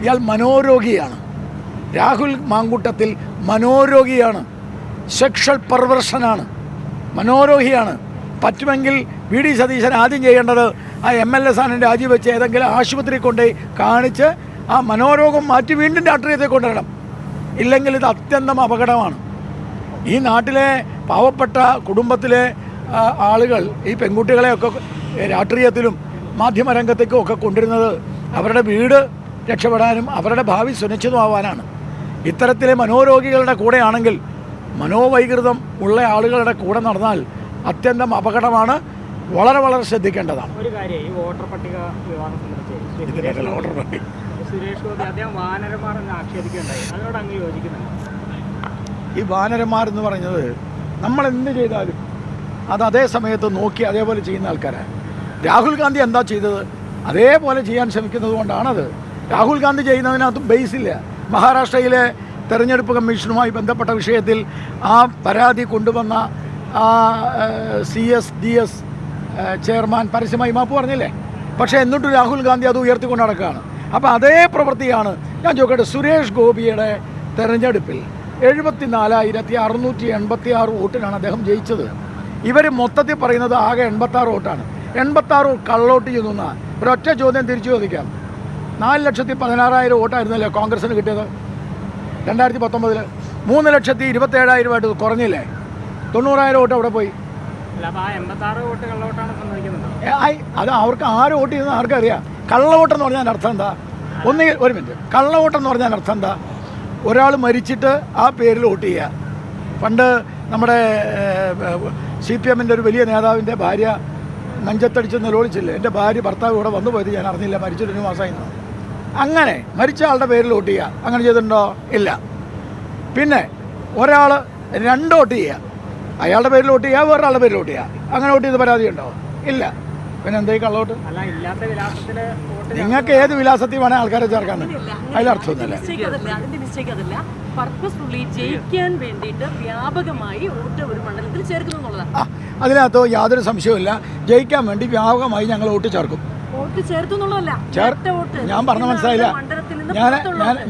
ഇയാൾ മനോരോഗിയാണ്. രാഹുൽ മാങ്കൂട്ടത്തിൽ മനോരോഗിയാണ്, സെക്ഷൽ പെർവേർഷനാണ്, മനോരോഗിയാണ്. പറ്റുമെങ്കിൽ V D Satheesan ആദ്യം ചെയ്യേണ്ടത് ആ MLA സ്ഥാനം രാജിവെച്ച് ഏതെങ്കിലും ആശുപത്രി കൊണ്ടുപോയി കാണിച്ച് ആ മനോരോഗം മാറ്റി വീണ്ടും രാഷ്ട്രീയത്തെ കൊണ്ടുവരണം. ഇല്ലെങ്കിൽ ഇത് അത്യന്തം അപകടമാണ്. ഈ നാട്ടിലെ പാവപ്പെട്ട കുടുംബത്തിലെ ആളുകൾ ഈ പെൺകുട്ടികളെയൊക്കെ രാഷ്ട്രീയത്തിലും മാധ്യമരംഗത്തേക്കും ഒക്കെ കൊണ്ടുവരുന്നത് അവരുടെ വീട് രക്ഷപ്പെടാനും അവരുടെ ഭാവി സുനിശ്ചിതമാവാനാണ്. ഇത്തരത്തിലെ മനോരോഗികളുടെ കൂടെയാണെങ്കിൽ, മനോവൈകൃതം ഉള്ള ആളുകളുടെ കൂടെ നടന്നാൽ അത്യന്തം അപകടമാണ്. വളരെ വളരെ ശ്രദ്ധിക്കേണ്ടതാണ്. ഒരു കാര്യം, ഈ വോട്ടർ പട്ടിക വിവാദം സംബന്ധിച്ച് സുരേഷ് ഗോപി അദ്ദേഹം വാനരന്മാരെന്ന് ആക്ഷേപിക്കുകയുണ്ടായി. അതിനോട് അങ്ങ് യോജിക്കുന്നുണ്ട്? ഈ വാനരന്മാരെന്ന് പറഞ്ഞത് നമ്മൾ എന്ത് ചെയ്താലും അത് അതേ സമയത്ത് നോക്കി അതേപോലെ ചെയ്യുന്ന ആൾക്കാരാണ്. രാഹുൽ ഗാന്ധി എന്താ ചെയ്തത് അതേപോലെ ചെയ്യാൻ ശ്രമിക്കുന്നത് കൊണ്ടാണത്. രാഹുൽ ഗാന്ധി ചെയ്യുന്നതിനകത്ത് ബേസില്ല. മഹാരാഷ്ട്രയിലെ തെരഞ്ഞെടുപ്പ് കമ്മീഷനുമായി ബന്ധപ്പെട്ട വിഷയത്തിൽ ആ പരാതി കൊണ്ടുവന്ന ആ CS ചെയർമാൻ പരസ്യമായി മാപ്പ് പറഞ്ഞില്ലേ? പക്ഷേ എന്നിട്ടും രാഹുൽ ഗാന്ധി അത് ഉയർത്തിക്കൊണ്ട് നടക്കുകയാണ്. അപ്പോൾ അതേ പ്രവൃത്തിയാണ്. ഞാൻ ചോദിക്കട്ടെ, സുരേഷ് ഗോപിയുടെ തെരഞ്ഞെടുപ്പിൽ 74,686 വോട്ടിനാണ് അദ്ദേഹം ജയിച്ചത്. ഇവർ മൊത്തത്തിൽ പറയുന്നത് ആകെ 86 വോട്ടാണ്. 86 കള്ളോട്ട് ചെയ്യുന്ന ഒരൊറ്റ ചോദ്യം തിരിച്ചു ചോദിക്കാം. 4,16,000 വോട്ടായിരുന്നല്ലേ കോൺഗ്രസിന് കിട്ടിയത് 2019? 3,27,000 കുറഞ്ഞില്ലേ? 90,000 വോട്ട് അവിടെ പോയി. അത് അവർക്ക് ആര് വോട്ട് ചെയ്യുന്നത് ആർക്കറിയാം. കള്ളവോട്ടെന്ന് പറഞ്ഞാൽ അർത്ഥം എന്താ? ഒന്നുകിൽ ഒരു മിനിറ്റ്, കള്ളവോട്ടെന്ന് പറഞ്ഞാൽ അർത്ഥം എന്താ? ഒരാൾ മരിച്ചിട്ട് ആ പേരിൽ വോട്ട് ചെയ്യുക. പണ്ട് നമ്മുടെ CPM-ൻ്റെ ഒരു വലിയ നേതാവിൻ്റെ ഭാര്യ നെഞ്ചത്തടിച്ച് നിലവിളിച്ചില്ലേ, എൻ്റെ ഭാര്യ ഭർത്താവ് ഇവിടെ വന്നു പോയത് ഞാൻ അറിഞ്ഞില്ല, മരിച്ചിട്ട് 1 മാസമായി. അങ്ങനെ മരിച്ച ആളുടെ പേരിൽ വോട്ട് ചെയ്യുക. അങ്ങനെ ചെയ്തിട്ടുണ്ടോ? ഇല്ല. പിന്നെ ഒരാൾ 2 വോട്ട് ചെയ്യുക, അയാളുടെ പേരിൽ വോട്ട് ചെയ്യുക, വേറൊരാളുടെ പേരിൽ വോട്ട് ചെയ്യുക. അങ്ങനെ വോട്ട് ചെയ്ത് പരാതിയുണ്ടോ? ഇല്ല. പിന്നെ എന്തായി കള്ളവോട്ട്? നിങ്ങൾക്ക് ഏത് വിലാസത്തിൽ വേണേൽ ആൾക്കാരെ ചേർക്കാൻ, അതിലർത്ഥമൊന്നുമില്ല. അതിനകത്തോ യാതൊരു സംശയവുമില്ല. ജയിക്കാൻ വേണ്ടി വ്യാപകമായി ഞങ്ങൾ വോട്ട് ചേർക്കും. ഞാൻ പറഞ്ഞ മനസ്സിലായില്ല.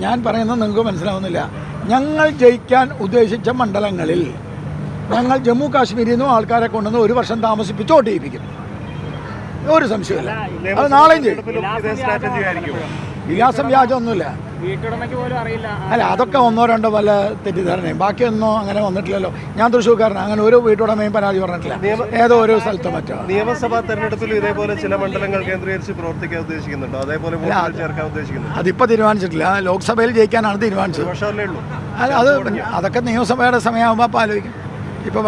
ഞാൻ പറയുന്നത് നിങ്ങൾക്ക് മനസ്സിലാവുന്നില്ല. ഞങ്ങൾ ജയിക്കാൻ ഉദ്ദേശിച്ച മണ്ഡലങ്ങളിൽ ഞങ്ങൾ ജമ്മു കാശ്മീരിൽ നിന്നും ആൾക്കാരെ കൊണ്ടുവന്ന് 1 വർഷം താമസിപ്പിച്ച് വോട്ട് ചെയ്യിപ്പിക്കും. ഒരു സംശയമില്ല. അത് നാളെയും ചെയ്യും. വിലാസം വ്യാജമൊന്നുമില്ല. അല്ല, അതൊക്കെ 1-2 വല്ല തെറ്റിദ്ധാരണയും, ബാക്കിയൊന്നും അങ്ങനെ വന്നിട്ടില്ലല്ലോ. ഞാൻ തൃശ്ശൂർക്കാരനാണ്, അങ്ങനെ ഒരു വീട്ടുടമയും പരാതി പറഞ്ഞിട്ടില്ല. ഏതോ ഒരു സ്ഥലത്ത് മറ്റോ. നിയമസഭാ തെരഞ്ഞെടുപ്പിൽ ഇതേപോലെ ചില മണ്ഡലങ്ങൾ കേന്ദ്രീകരിച്ച് പ്രവർത്തിക്കാൻ ഉദ്ദേശിക്കുന്നുണ്ടോ? അതേപോലെ അതിപ്പോൾ തീരുമാനിച്ചിട്ടില്ല. ലോക്സഭയിൽ ജയിക്കാനാണ് തീരുമാനിച്ചത്. അതൊക്കെ നിയമസഭയുടെ സമയമാകുമ്പോൾ അപ്പോൾ ആലോചിക്കും. ഇപ്പോൾ